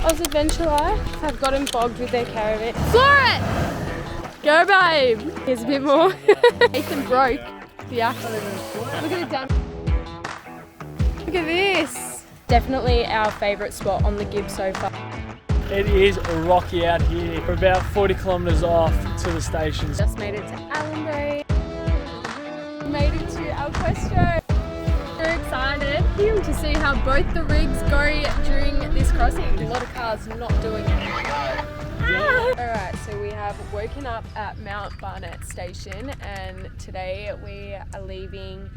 Oz Adventure Life have gotten bogged with their caravan. Floor it! Go, babe! Here's a bit more. Nathan broke the axle. Look at it down. Look at this. Definitely our favourite spot on the GIBB so far. It is rocky out here. We're about 40 kilometres off to the stations. Just made it to ELLENBRAE. Made it to our Questro. Very excited to see how both the rigs go during this crossing. A lot of cars not doing it. Alright, so we have woken up at MT BARNETT Station and today we are leaving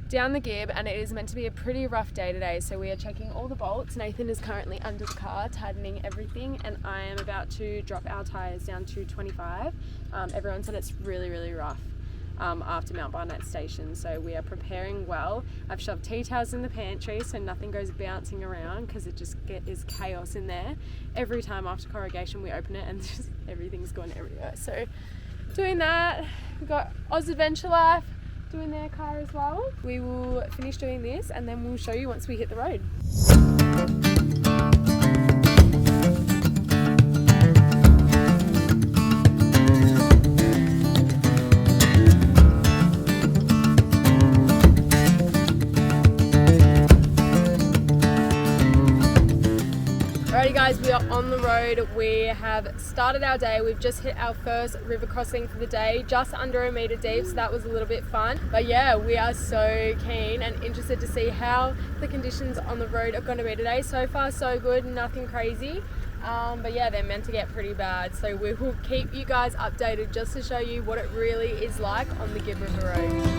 down the GIBB and it is meant to be a pretty rough day today, so we are checking all the bolts. Nathan is currently under the car tightening everything and I am about to drop our tyres down to 25. Everyone said it's really rough after MT BARNETT Station, so we are preparing well. I've shoved tea towels in the pantry so nothing goes bouncing around because it just is chaos in there. Every time after corrugation we open it and just everything's gone everywhere. So doing that, we've got Oz Adventure Life doing their car as well. We will finish doing this and then we'll show you once we hit the road. Alrighty guys, we are on the road. We have started our day. We've just hit our first river crossing for the day, just under a metre deep, so that was a little bit fun. But yeah, we are so keen and interested to see how the conditions on the road are going to be today. So far so good, nothing crazy. But yeah, they're meant to get pretty bad. So we will keep you guys updated just to show you what it really is like on the GIBB River Road.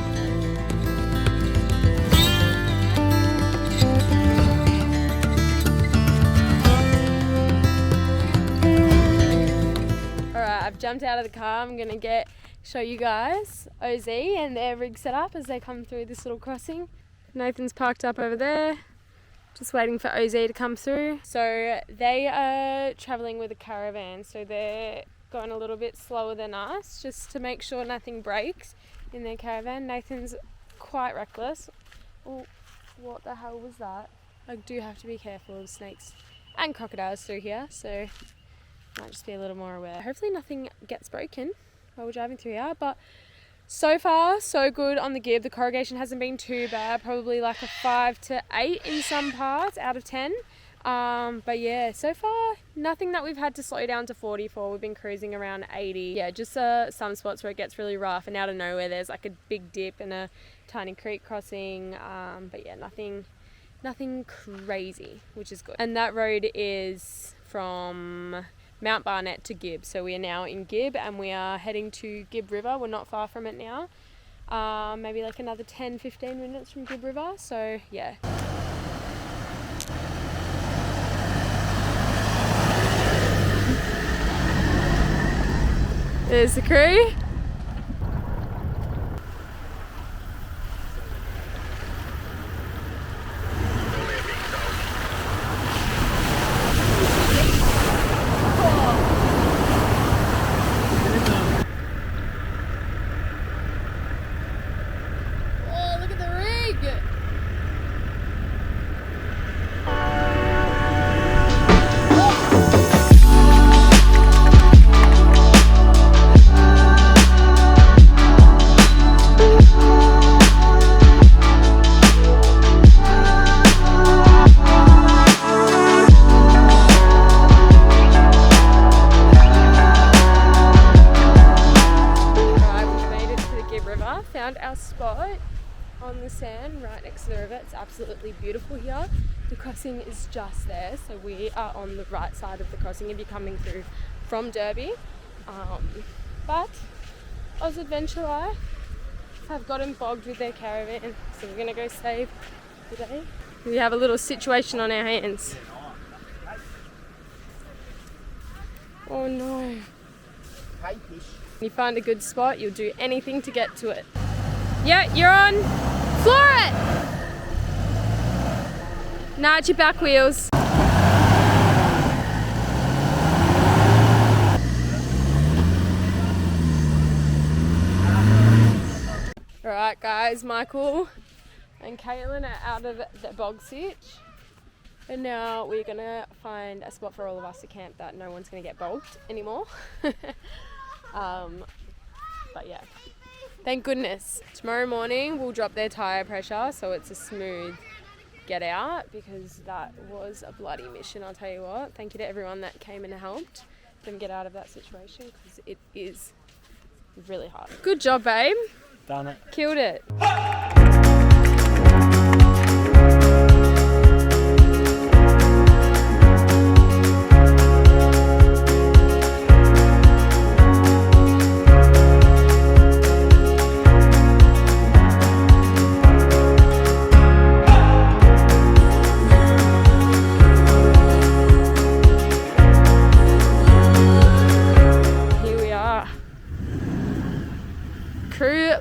I've jumped out of the car. I'm gonna show you guys OZ and their rig setup as they come through this little crossing. Nathan's parked up over there, just waiting for OZ to come through. So they are traveling with a caravan, so they're going a little bit slower than us just to make sure nothing breaks in their caravan. Nathan's quite reckless. Oh, what the hell was that? I do have to be careful of snakes and crocodiles through here, so might just be a little more aware. Hopefully nothing gets broken while we're driving through here, but so far so good on the GIBB. The corrugation hasn't been too bad, probably like a 5 to 8 in some parts out of 10. But yeah, so far nothing that we've had to slow down to 40 for. We've been cruising around 80. Yeah, just some spots where it gets really rough and out of nowhere there's like a big dip and a tiny creek crossing. But yeah, nothing crazy, which is good. And that road is from MT BARNETT to GIBB, so we are now in GIBB and we are heading to GIBB River. We're not far from it now, maybe like another 10-15 minutes from GIBB River, so yeah. There's the crew. Found our spot on the sand right next to the river. It's absolutely beautiful here. The crossing is just there, so we are on the right side of the crossing if you're coming through from Derby. But Oz Adventure Life have gotten bogged with their caravan, so we're gonna go save the day. We have a little situation on our hands. Oh no. You find a good spot, you'll do anything to get to it. Yeah, you're on. Floor it! Nah, it's your back wheels. Alright guys, Michael and Caitlin are out of the bog sitch. And now we're gonna find a spot for all of us to camp that no one's gonna get bulked anymore. But yeah, thank goodness. Tomorrow morning we'll drop their tyre pressure so it's a smooth get out, because that was a bloody mission, I'll tell you what. Thank you to everyone that came and helped them get out of that situation, because it is really hard. Good job, babe. Done it. Killed it.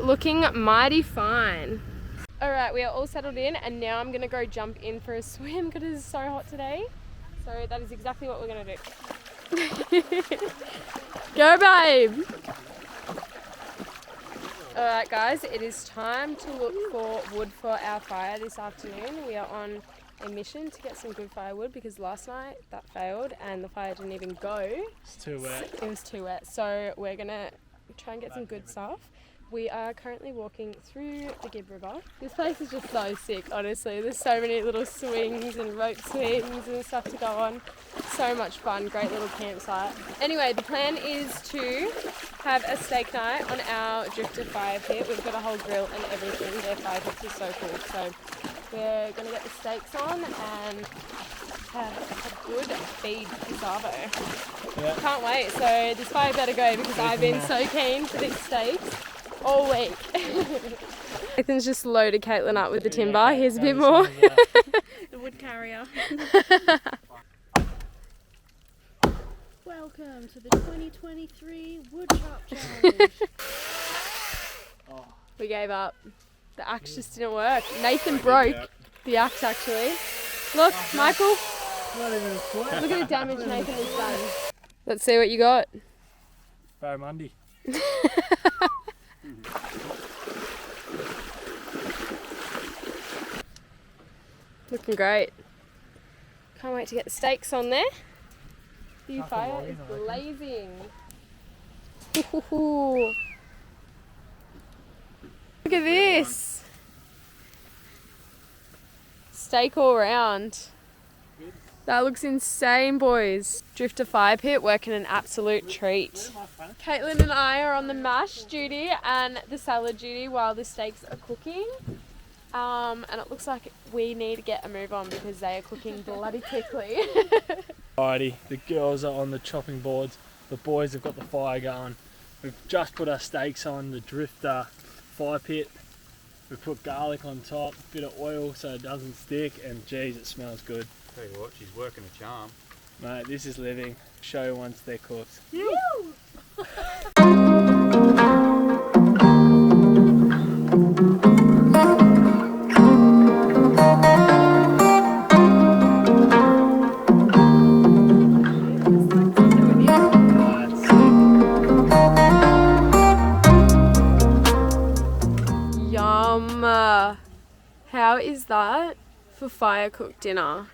Looking mighty fine. Alright, we are all settled in, and now I'm gonna go jump in for a swim because it's so hot today. So that is exactly what we're gonna do. Go, babe! Alright guys, it is time to look for wood for our fire this afternoon. We are on a mission to get some good firewood because last night that failed and the fire didn't even go. It's too wet. It was too wet, so we're gonna try and get some good stuff. We are currently walking through the GIBB River. This place is just so sick, honestly. There's so many little swings and rope swings and stuff to go on. So much fun, great little campsite. Anyway, the plan is to have a steak night on our drifted fire pit. We've got a whole grill and everything. Their fire pits are so cool. So we're gonna get the steaks on and have a good feed Gustavo. Yeah. Can't wait. So this fire better go because I've been so keen for these steaks all week. Nathan's just loaded Caitlin up with the timber. Here's a bit more. The wood carrier. Welcome to the 2023 Wood Chop Challenge. We gave up. The axe just didn't work. Nathan broke the axe actually. Look, Michael. Not even a foot. Look at the damage Nathan has done. Let's see what you got. Barramundi. Looking great. Can't wait to get the steaks on there. The Half a fire lorry, is I reckon. blazing. Ooh. Look at this. Steak all round. That looks insane, boys. Drifter fire pit working an absolute treat. Caitlin and I are on the mash duty and the salad duty while the steaks are cooking. And it looks like we need to get a move on because they are cooking bloody quickly. Alrighty, the girls are on the chopping boards. The boys have got the fire going. We've just put our steaks on the drifter fire pit. We've put garlic on top, a bit of oil so it doesn't stick, and geez, it smells good. Tell you what, she's working a charm. Mate, this is living. Show you once they're cooked. Yum. How is that for fire cooked dinner?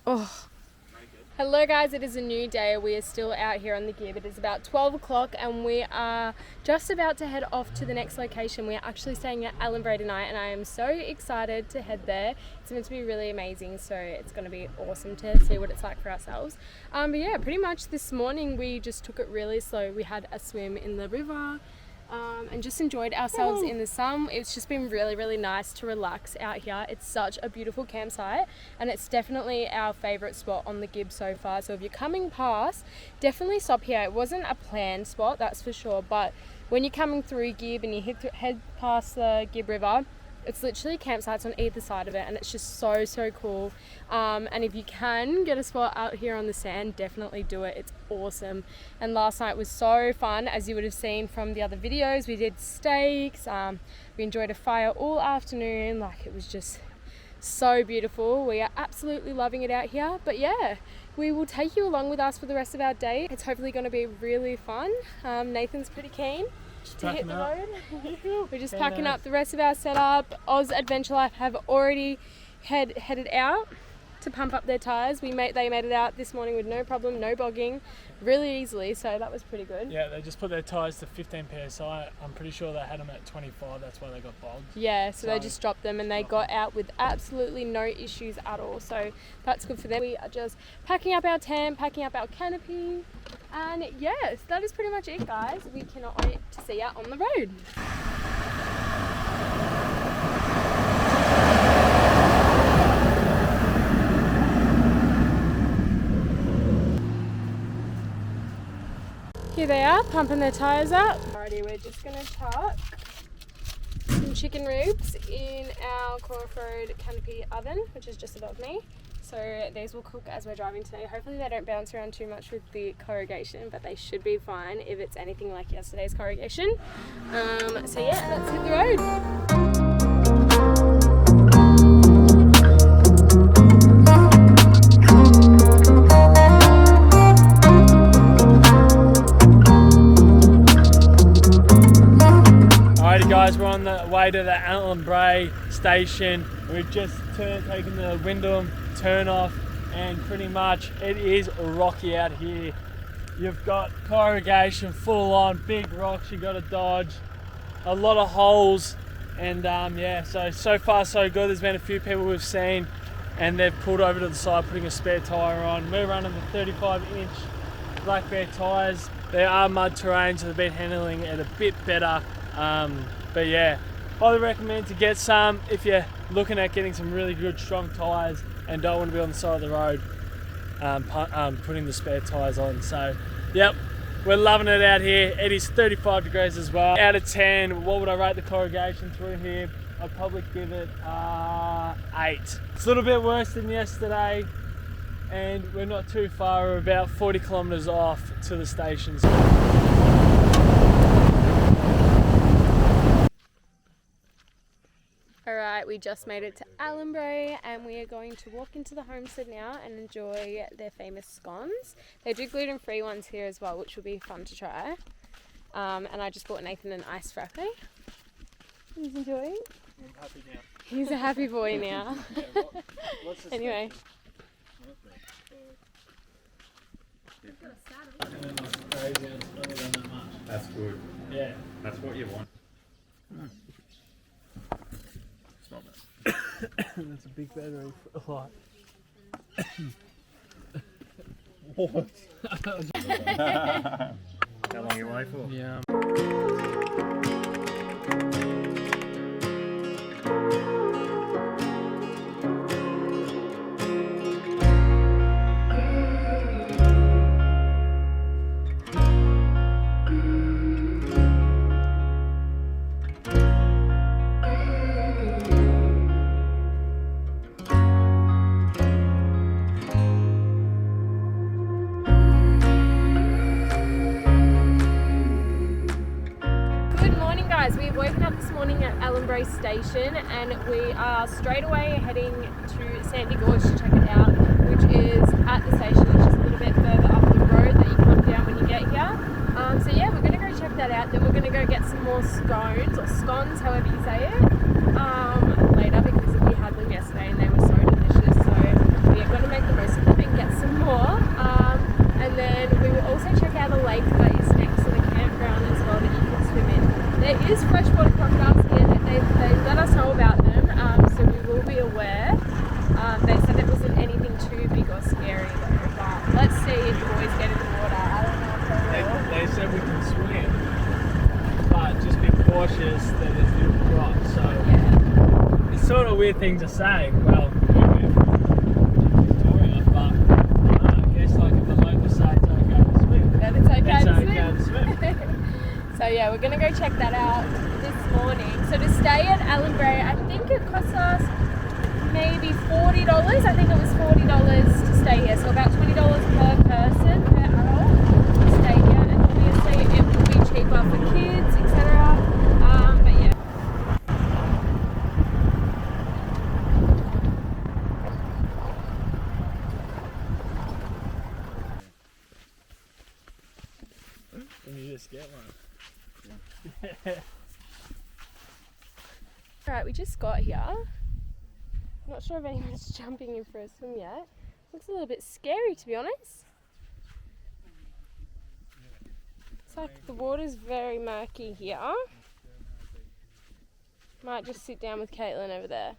Oh. Hello guys, it is a new day. We are still out here on the GIBB. It is about 12 o'clock and we are just about to head off to the next location. We are actually staying at ELLENBRAE tonight and I am so excited to head there. It's meant to be really amazing, so it's going to be awesome to see what it's like for ourselves. But yeah, pretty much this morning we just took it really slow. We had a swim in the river. And just enjoyed ourselves in the sun. It's just been really, really nice to relax out here. It's such a beautiful campsite and it's definitely our favourite spot on the GIBB so far. So if you're coming past, definitely stop here. It wasn't a planned spot, that's for sure, but when you're coming through GIBB and you head past the GIBB River, it's literally campsites on either side of it and it's just so, so cool. And if you can get a spot out here on the sand, definitely do it. It's awesome. And last night was so fun, as you would have seen from the other videos. We did steaks, we enjoyed a fire all afternoon. Like, it was just so beautiful. We are absolutely loving it out here. But yeah, we will take you along with us for the rest of our day. It's hopefully going to be really fun. Nathan's pretty keen to hit the road. We're just packing up the rest of our setup. Oz Adventure Life have already headed out. to pump up their tyres. They made it out this morning with no problem, no bogging, really easily, so that was pretty good. Yeah, they just put their tyres to 15 PSI. I'm pretty sure they had them at 25, that's why they got bogged. Yeah, so they just dropped them and they got out with absolutely no issues at all, so that's good for them. We are just packing up our tent, packing up our canopy, and yes, that is pretty much it, guys. We cannot wait to see you on the road. Here they are, pumping their tyres up. Alrighty, we're just gonna chuck some chicken ribs in our Road canopy oven, which is just above me. So these will cook as we're driving today. Hopefully they don't bounce around too much with the corrugation, but they should be fine if it's anything like yesterday's corrugation. So yeah, let's hit the road. Guys, we're on the way to the ELLENBRAE station. We've just taken the Wyndham turn off, and pretty much it is rocky out here. You've got corrugation full on, big rocks you got to dodge, a lot of holes, and yeah, so far so good. There's been a few people we've seen and they've pulled over to the side putting a spare tyre on. We're running the 35-inch Black Bear tyres. They are mud terrain, so they've been handling it a bit better. But yeah, highly recommend to get some if you're looking at getting some really good strong tyres and don't want to be on the side of the road putting the spare tyres on. So yep, we're loving it out here. It is 35 degrees as well. Out of 10, what would I rate the corrugation through here? I'd probably give it 8. It's a little bit worse than yesterday, and we're not too far. We're about 40 kilometres off to the stations. Alright, we just made it to ELLENBRAE and we are going to walk into the homestead now and enjoy their famous scones. They do gluten-free ones here as well, which will be fun to try. And I just bought Nathan an iced frappe. He's enjoying. I'm happy now. He's a happy boy now. Yeah, what's the Anyway. That's good. Yeah. That's what you want. That's a big battery for a lot. What? How long you away for? Yeah. We've woken up this morning at ELLENBRAE station and we are straight away heading to Sandy Gorge to check it out, which is at the station. It's just a little bit further up the road that you come down when you get here. So yeah, we're going to go check that out. Then we're going to go get some more scones, or scones, however you say it, later, because we had them yesterday and they were so delicious. So we're going to make the most of them and get some more. And then we will also check out a lake that is next to the campground as well that you can swim in. There is freshwater crocodiles here. They let us know about them, so we will be aware. They said it wasn't anything too big or scary though, but let's see if the boys get in the water. I don't know if they will. They said we can swim, but just be cautious that there's little rocks. So Yeah. it's sort of a weird thing to say. Well, Victoria, but I guess like if the locals say it's okay to swim, Then it's okay it's to okay to swim. So yeah, we're gonna go check that out this morning. So to stay at ELLENBRAE, I think it costs us maybe $40. I think it was $40 to stay here. So about $20 per person, per adult, to stay here. And obviously it will be cheaper for kids, etc. But yeah. Can you just get one? Alright, we just got here. Not sure if anyone's jumping in for a swim yet. Looks a little bit scary, to be honest. It's like the water's very murky here. Might just sit down with Caitlin over there.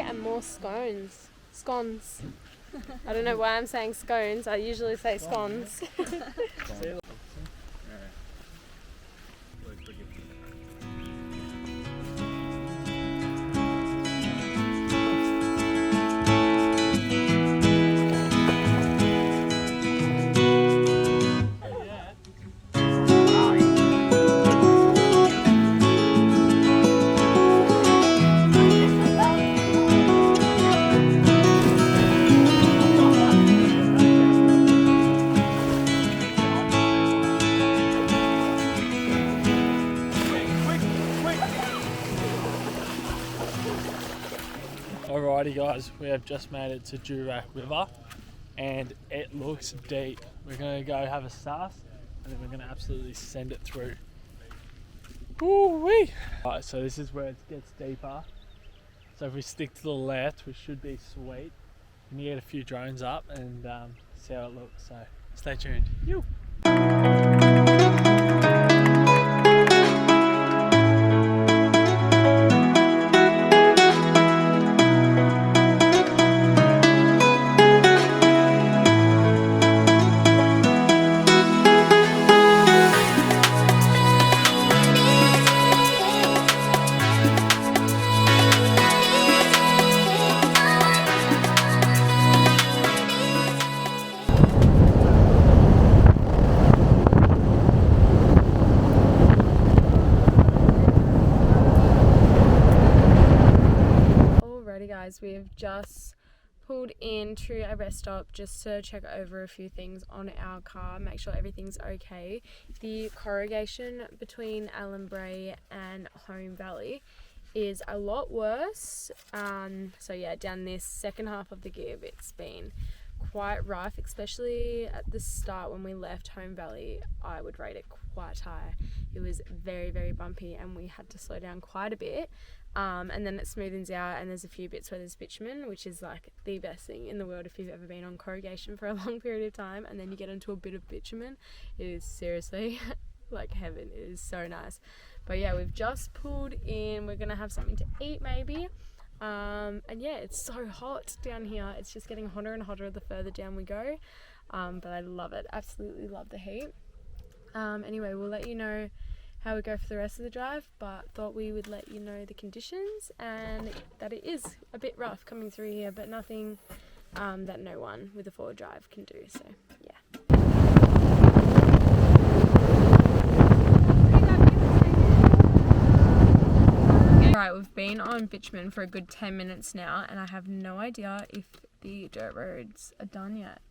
And more scones. Scones. I don't know why I'm saying scones. I usually say scones. Alrighty guys, we have just made it to Durack River and it looks deep. We're going to go have a sass and then we're going to absolutely send it through. Woo-wee! Alright, so this is where it gets deeper. So if we stick to the left, we should be sweet. We need to get a few drones up and see how it looks, so stay tuned. Yoo! We've just pulled into a rest stop just to check over a few things on our car, make sure everything's okay. The corrugation between ELLENBRAE and Home Valley is a lot worse. So yeah, down this second half of the GIBB, it's been quite rough, especially at the start when we left Home Valley. I would rate it quite high. It was very, very bumpy and we had to slow down quite a bit. And then it smoothens out and there's a few bits where there's bitumen, which is like the best thing in the world if you've ever been on corrugation for a long period of time and then you get into a bit of bitumen. It is seriously like heaven. It is so nice. But yeah, we've just pulled in. We're gonna have something to eat maybe. And yeah, it's so hot down here. It's just getting hotter and hotter the further down we go. But I love it. Absolutely love the heat. Anyway, we'll let you know how we go for the rest of the drive, but thought we would let you know the conditions and that it is a bit rough coming through here, but nothing that no one with a forward drive can do, so yeah. Right, we've been on bitumen for a good 10 minutes now and I have no idea if the dirt roads are done yet.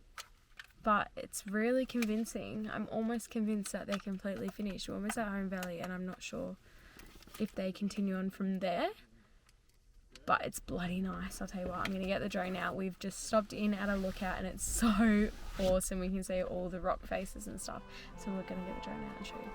But it's really convincing. I'm almost convinced that they're completely finished. We're almost at Home Valley and I'm not sure if they continue on from there. But it's bloody nice, I'll tell you what. I'm going to get the drone out. We've just stopped in at a lookout and it's so awesome. We can see all the rock faces and stuff. So we're going to get the drone out and show you.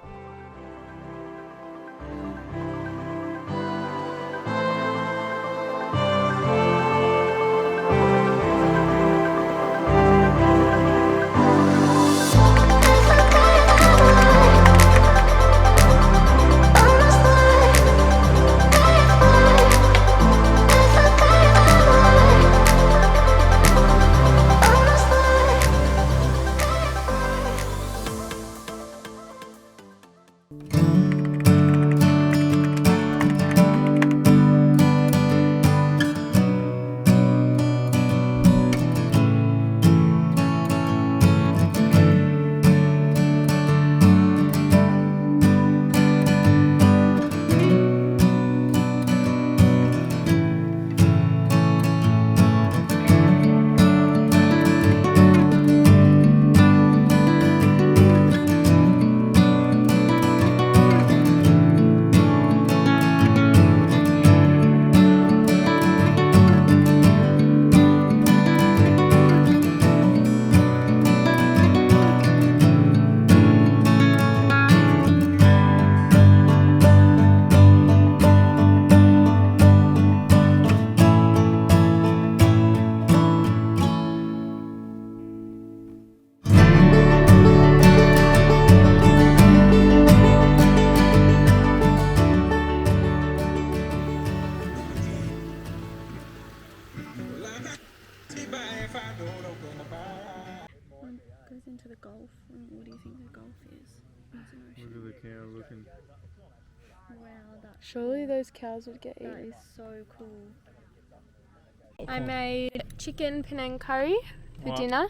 Surely those cows would get That eaten. is so cool. I made chicken Penang curry for Right. dinner.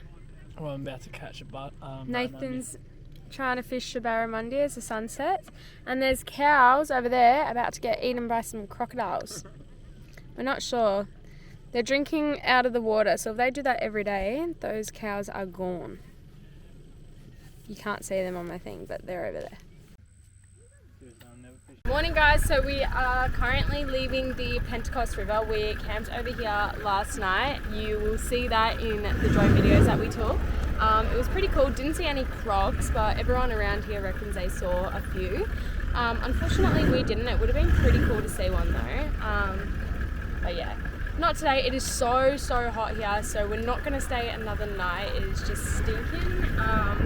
Well, I'm about to catch a butt. Nathan's trying to fish the barramundi as the sun sets. And there's cows over there about to get eaten by some crocodiles. We're not sure. They're drinking out of the water, so if they do that every day, those cows are gone. You can't see them on my thing, but they're over there. Morning guys, so we are currently leaving the Pentecost River. We camped over here last night. You will see that in the drone videos that we took. It was pretty cool, didn't see any crocs, but everyone around here reckons they saw a few. Unfortunately we didn't. It would have been pretty cool to see one though. But yeah, not today. It is so hot here, so we're not going to stay another night. It is just stinking.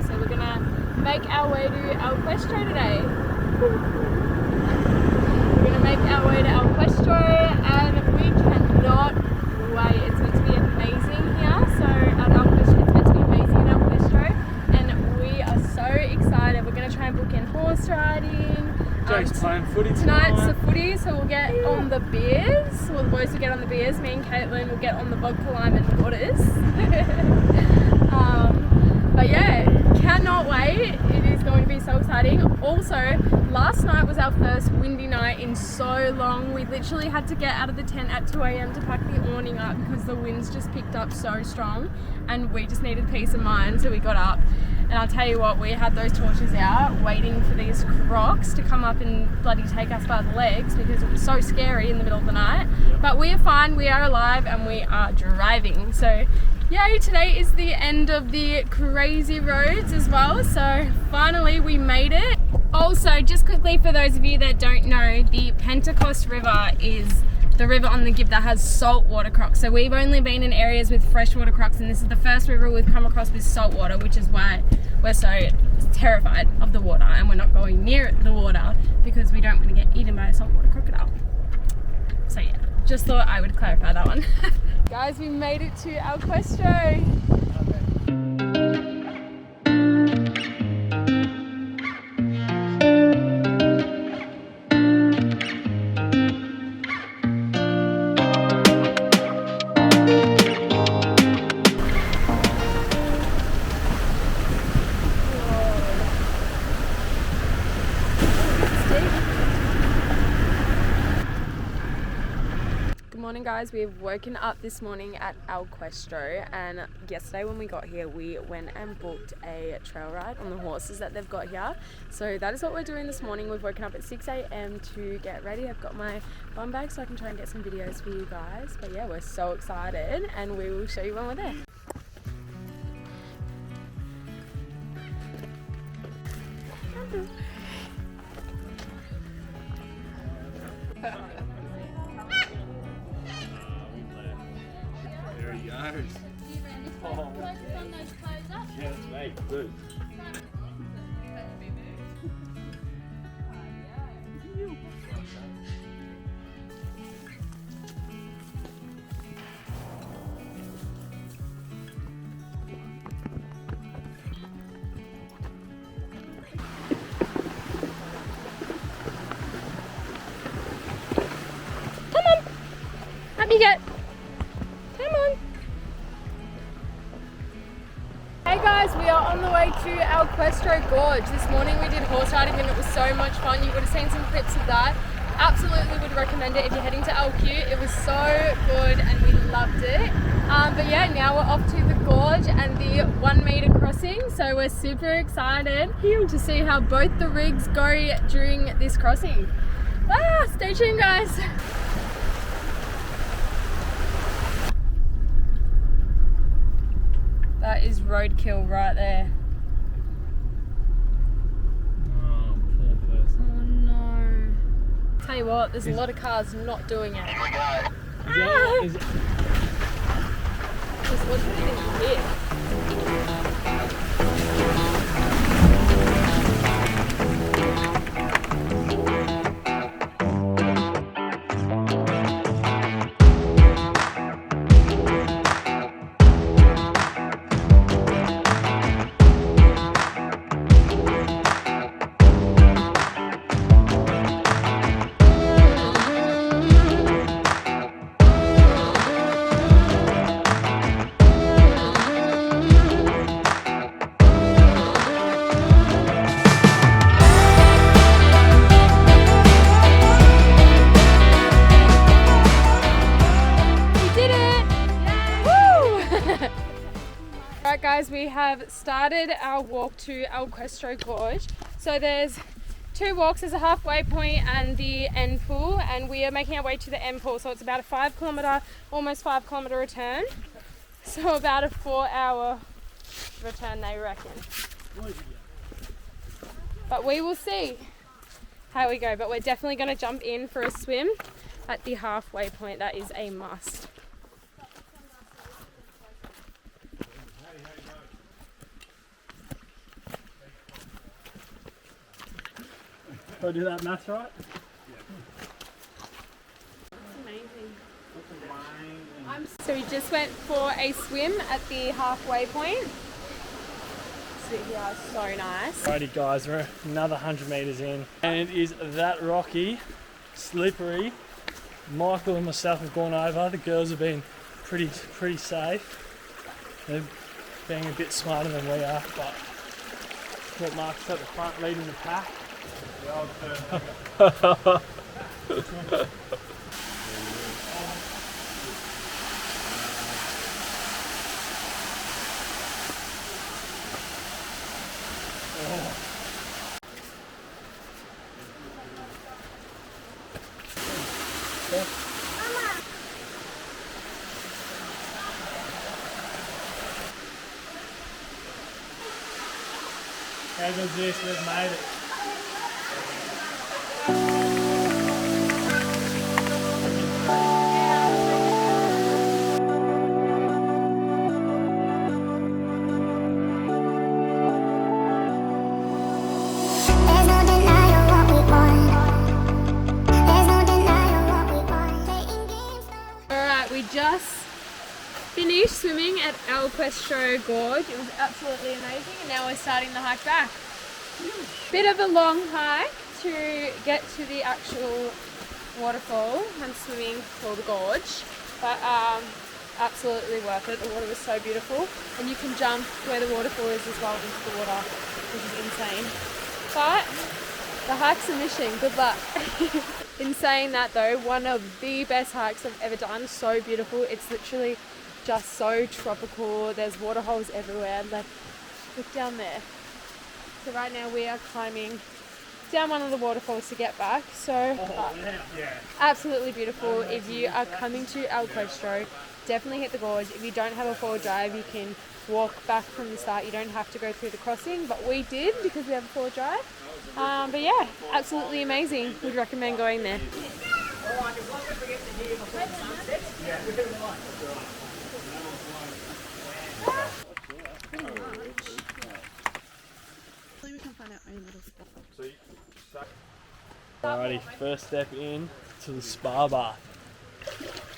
So we're going to make our way to El Questro today. We're going to make our way to El Questro and we cannot wait. It's meant to be amazing here. So at El Questro, it's meant to be amazing at El Questro and we are so excited. We're going to try and book in horse riding. Jake's playing footy Tonight's tonight. the footy, so we'll get on the beers. Well, the boys will get on the beers. Me and Caitlin will get on the vodka, lime and waters. But yeah, cannot wait. It is going to be so exciting. Also, last night was our first windy night in so long. We literally had to get out of the tent at 2 a.m. to pack the awning up because the winds just picked up so strong and we just needed peace of mind, so we got up. And I'll tell you what, we had those torches out waiting for these crocs to come up and bloody take us by the legs because it was so scary in the middle of the night. But we are fine, we are alive and we are driving. So yay, today is the end of the crazy roads as well. So finally we made it. Also, just quickly for those of you that don't know, the Pentecost River is the river on the GIBB that has saltwater crocs. So we've only been in areas with freshwater crocs and this is the first river we've come across with saltwater, which is why we're so terrified of the water and we're not going near the water because we don't want to get eaten by a saltwater crocodile. So yeah, just thought I would clarify that one. Guys, we made it to El Questro. Morning guys, we've woken up this morning at El Questro and yesterday when we got here we went and booked a trail ride on the horses that they've got here. So that is what we're doing this morning. We've woken up at 6 a.m. to get ready. I've got my bum bag so I can try and get some videos for you guys. But yeah, we're so excited and we will show you when we're there. There he goes. Focus on those toes up. Yeah, that's right. Good. Come on! Let me get. Come on! Hey guys, we are on the way to El Questro Gorge. This morning we did horse riding and it was so much fun. You would have seen some clips of that. Absolutely would recommend it if you're heading to LQ. It was so good and we loved it. But yeah, now we're off to the gorge and the 1 meter crossing. So we're super excited to see how both the rigs go during this crossing. Stay tuned guys. That is roadkill right there. Oh, poor person. Oh no. Tell you what, there's a lot of cars not doing it. Is it Just what's happening here? guys, we have started our walk to El Questro Gorge. So there's two walks, there's a halfway point and the end pool, and we are making our way to the end pool. So it's about a 5 kilometre, almost 5 kilometre return. So about a 4-hour return, they reckon. But we will see how we go. But we're definitely going to jump in for a swim at the halfway point. That is a must. Did I do that math right? So we just went for a swim at the halfway point. So yeah, so nice. Alrighty guys, we're another 100 metres in. And it is that rocky, slippery. Michael and myself have gone over. The girls have been pretty safe. They're being a bit smarter than we are, but got Marcus at the front leading the pack. How goes this? We've made it. Just finished swimming at El Questro Gorge. It was absolutely amazing, and now we're starting the hike back. Bit of a long hike to get to the actual waterfall and swimming for the gorge, but absolutely worth it. The water was so beautiful, and you can jump where the waterfall is as well into the water, which is insane. But the hike's a mission. Good luck. In saying that though, one of the best hikes I've ever done. So beautiful. It's literally just so tropical. There's water holes everywhere. Like, look down there. So right now we are climbing down one of the waterfalls to get back. So absolutely beautiful. If you are coming to El Questro, definitely hit the gorge. If you don't have a 4-drive, you can walk back from the start. You don't have to go through the crossing, but we did because we have a 4-drive. But yeah, absolutely amazing. Would recommend going there. Alrighty, first step in to the spa bath.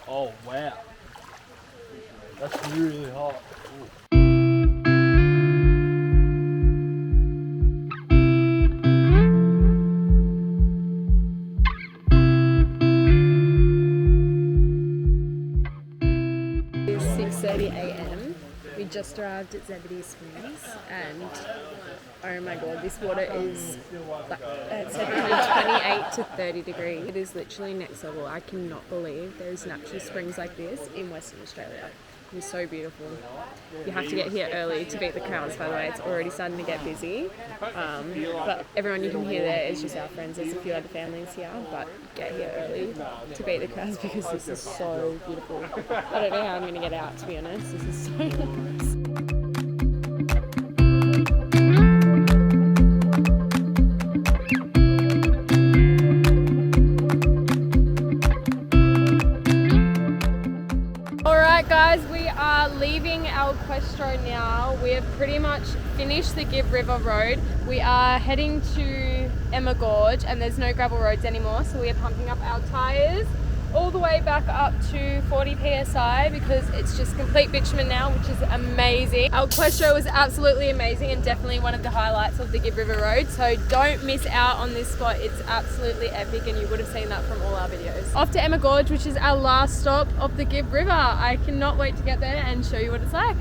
Oh wow, that's really hot. Ooh. It's 6:30 a.m. We just arrived at Zebedee Springs, and oh my god, this water is like, it's between 28 to 30 degrees. It is literally next level. I cannot believe there's natural springs like this in Western Australia. It's so beautiful. You have to get here early to beat the crowds, by the way. It's already starting to get busy. But everyone you can hear there is just our friends. There's a few other families here, but get here early to beat the crowds because this is so beautiful. I don't know how I'm going to get out, to be honest. This is so nice. Guys, we are leaving El Questro now. We have pretty much finished the GIBB River Road. We are heading to EMMA Gorge, and there's no gravel roads anymore, so we are pumping up our tyres all the way back up to 40 psi because it's just complete bitumen now, which is amazing. El Questro was absolutely amazing and definitely one of the highlights of the GIBB River Road, so don't miss out on this spot. It's absolutely epic, and you would have seen that from all our videos. Off to EMMA Gorge, which is our last stop of the GIBB River. I cannot wait to get there and show you what it's like.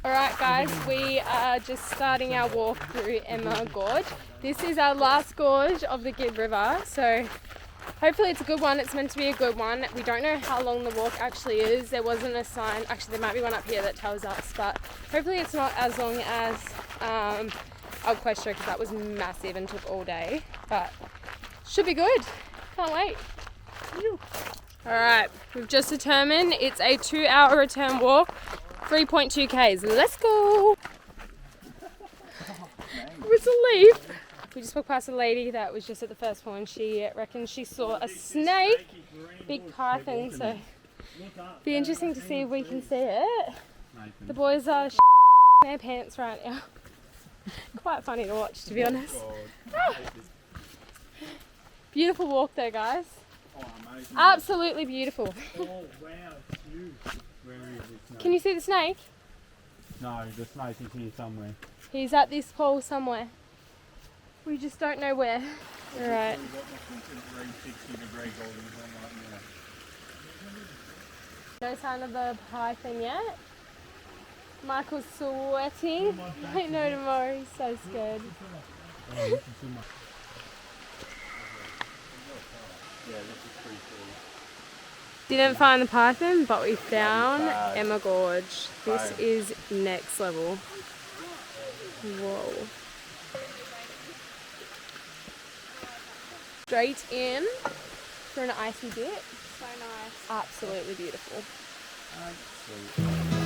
Alright guys, we are just starting our walk through EMMA Gorge. This is our last gorge of the GIBB River, so Hopefully it's a good one. It's meant to be a good one. We don't know how long the walk actually is. There wasn't a sign. Actually, there might be one up here that tells us, but hopefully it's not as long as Questro, because that was massive and took all day. But should be good. Can't wait. Alright, we've just determined it's a 2-hour return walk, 3.2 Ks. Let's go! It's a leaf. We just walked past a lady that was just at the first one. She reckons she saw a snake, big python, so be interesting to see if we can see it. The boys are their pants right now. Quite funny to watch, to be honest. Beautiful walk though, guys. Absolutely beautiful. Oh wow, it's huge. Where is this snake? Can you see the snake? No, the snake is here somewhere. He's at this pole somewhere. We just don't know where. Alright. No sign of the python yet. Michael's sweating. I know tomorrow, he's so scared. Didn't find the python, but we found EMMA Gorge. This is next level. Whoa. Straight in for an icy dip. So nice. Absolutely beautiful. Absolutely.